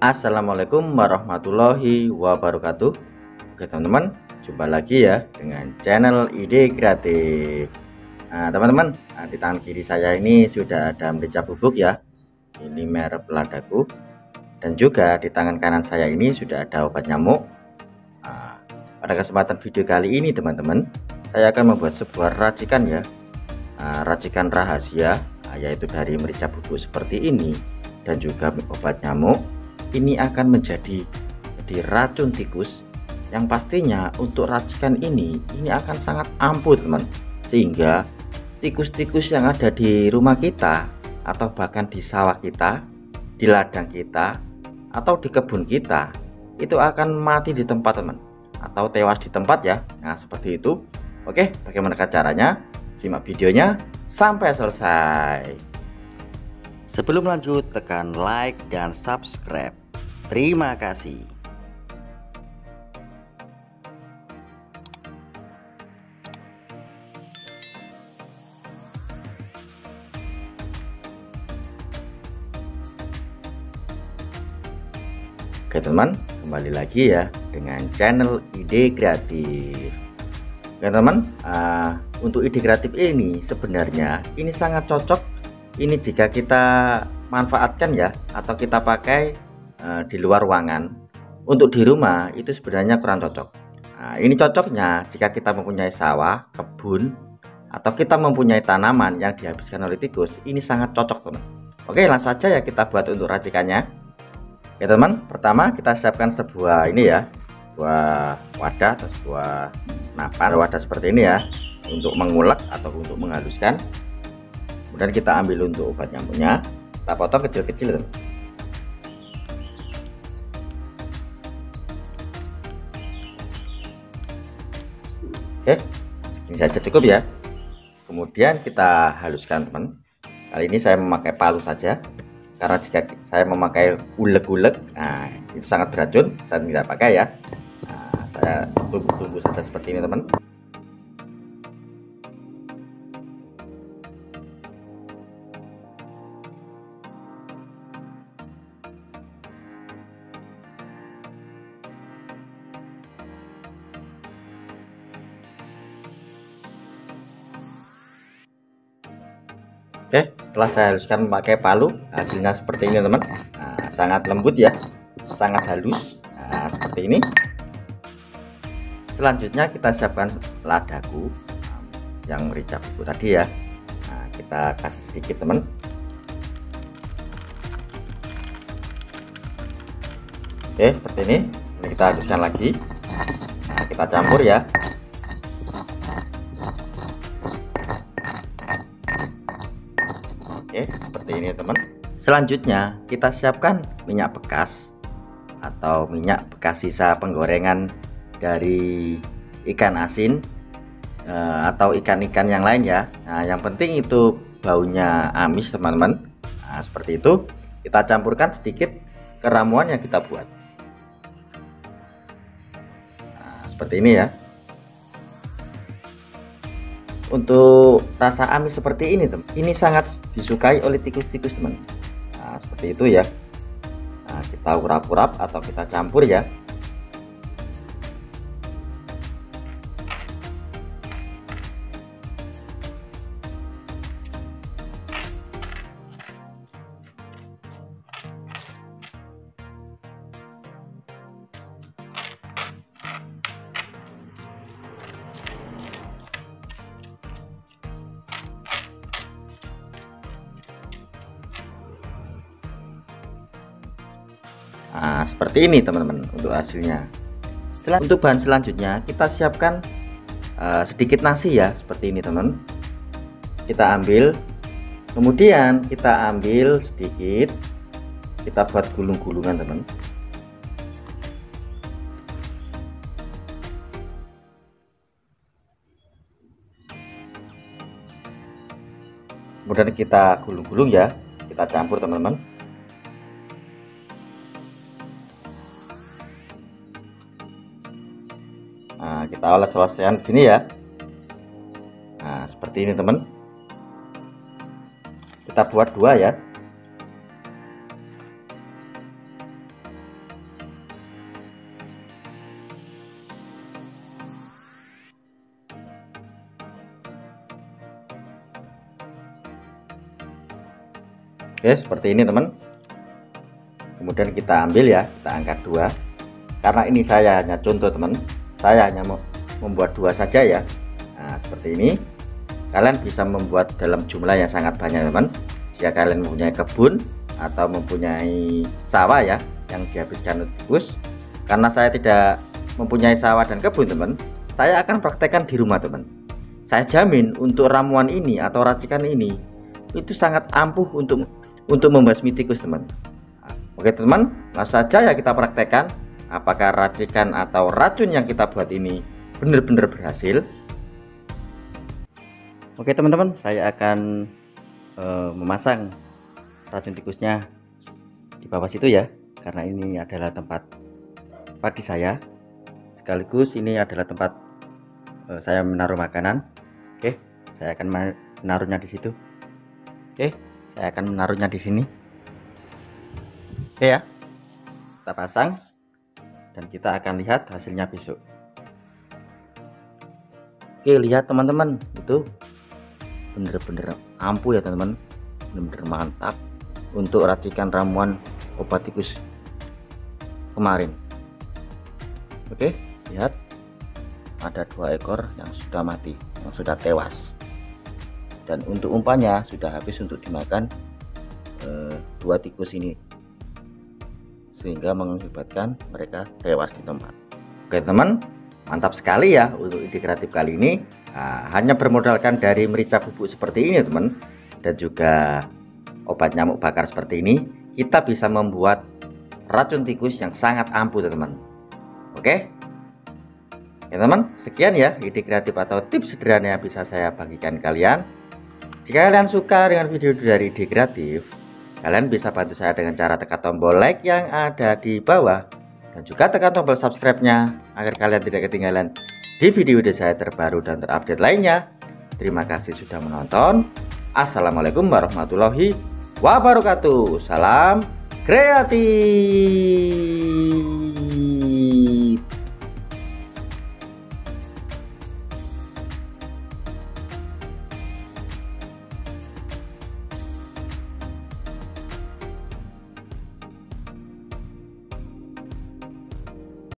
Assalamualaikum warahmatullahi wabarakatuh. Oke teman-teman, jumpa lagi ya dengan channel Ide Kreatif. Nah teman-teman, di tangan kiri saya ini sudah ada merica bubuk ya. Ini merek Ladaku. Dan juga di tangan kanan saya ini sudah ada obat nyamuk. Nah, pada kesempatan video kali ini teman-teman, saya akan membuat sebuah racikan ya. Racikan rahasia, yaitu dari merica bubuk seperti ini dan juga obat nyamuk. Ini akan menjadi racun tikus yang pastinya untuk racikan ini akan sangat ampuh teman, sehingga tikus-tikus yang ada di rumah kita atau bahkan di sawah kita, di ladang kita atau di kebun kita itu akan mati di tempat teman, atau tewas di tempat ya. Nah seperti itu. Oke, bagaimana caranya? Simak videonya sampai selesai. Sebelum lanjut, tekan like dan subscribe. Terima kasih. Oke teman, kembali lagi ya dengan channel Ide Kreatif. Oke teman, untuk ide kreatif ini sebenarnya ini sangat cocok ini jika kita manfaatkan ya, atau kita pakai di luar ruangan. Untuk di rumah itu sebenarnya kurang cocok. Nah, ini cocoknya jika kita mempunyai sawah, kebun, atau kita mempunyai tanaman yang dihabiskan oleh tikus. Ini sangat cocok teman. Oke, langsung saja ya kita buat untuk racikannya. Oke teman, pertama kita siapkan sebuah ini ya, sebuah wadah atau sebuah napan, wadah seperti ini ya, untuk mengulek atau untuk menghaluskan. Kemudian kita ambil untuk obat nyamuknya, kita potong kecil-kecil teman. Oke, segini saja cukup ya. Kemudian kita haluskan teman. Kali ini saya memakai palu saja, karena jika saya memakai ulek-ulek, nah itu sangat beracun, saya tidak pakai ya. Nah, saya tumbuk-tumbuk saja seperti ini teman. Oke, setelah saya haluskan memakai palu, hasilnya seperti ini teman. Nah, sangat lembut ya, sangat halus. Nah, seperti ini. Selanjutnya kita siapkan ladaku yang merica bubuk tadi ya. Nah, kita kasih sedikit teman. Oke, seperti ini. Ini kita haluskan lagi. Nah, kita campur ya. Oke, seperti ini teman. Selanjutnya kita siapkan minyak bekas atau minyak bekas sisa penggorengan dari ikan asin atau ikan-ikan yang lain ya. Nah, yang penting itu baunya amis teman-teman. Nah, seperti itu. Kita campurkan sedikit ke ramuan yang kita buat. Nah, seperti ini ya. Untuk rasa amis seperti ini teman, ini sangat disukai oleh tikus-tikus teman. Nah, seperti itu ya. Nah, kita urap-urap atau kita campur ya. Nah, seperti ini teman-teman untuk hasilnya. Untuk bahan selanjutnya kita siapkan sedikit nasi ya, seperti ini teman. Kita ambil, kemudian kita ambil sedikit, kita buat gulung-gulungan teman. Kemudian kita gulung-gulung ya, kita campur teman-teman. Nah, kita oles-oleskan di sini ya. Nah, seperti ini teman. Kita buat dua ya. Oke, seperti ini teman. Kemudian kita ambil ya, kita angkat 2. Karena ini saya hanya contoh teman, saya hanya mau membuat 2 saja ya. Nah seperti ini. Kalian bisa membuat dalam jumlah yang sangat banyak teman. Jika kalian mempunyai kebun atau mempunyai sawah ya yang dihabiskan tikus. Karena saya tidak mempunyai sawah dan kebun teman, saya akan praktekkan di rumah teman. Saya jamin untuk ramuan ini atau racikan ini itu sangat ampuh untuk membasmi tikus teman. Oke teman, langsung saja ya kita praktekkan apakah racikan atau racun yang kita buat ini benar-benar berhasil. Oke teman-teman, saya akan memasang racun tikusnya di bawah situ ya, karena ini adalah tempat padi saya, sekaligus ini adalah tempat saya menaruh makanan. Oke, saya akan menaruhnya di situ. Oke, saya akan menaruhnya di sini. Oke ya, kita pasang dan kita akan lihat hasilnya besok. Oke, lihat teman-teman, itu bener-bener ampuh ya teman-teman, bener-bener mantap untuk racikan ramuan obat tikus kemarin. Oke, lihat ada 2 ekor yang sudah mati, yang sudah tewas, dan untuk umpannya sudah habis untuk dimakan 2 tikus ini, sehingga mengakibatkan mereka tewas di tempat. Oke teman, mantap sekali ya untuk ide kreatif kali ini. Nah, hanya bermodalkan dari merica bubuk seperti ini teman, dan juga obat nyamuk bakar seperti ini, kita bisa membuat racun tikus yang sangat ampuh teman. Oke ya teman, sekian ya ide kreatif atau tips sederhana yang bisa saya bagikan kalian. Jika kalian suka dengan video dari ide kreatif, kalian bisa bantu saya dengan cara tekan tombol like yang ada di bawah, dan juga tekan tombol subscribe-nya agar kalian tidak ketinggalan di video-video saya terbaru dan terupdate lainnya. Terima kasih sudah menonton. Assalamualaikum warahmatullahi wabarakatuh. Salam kreatif.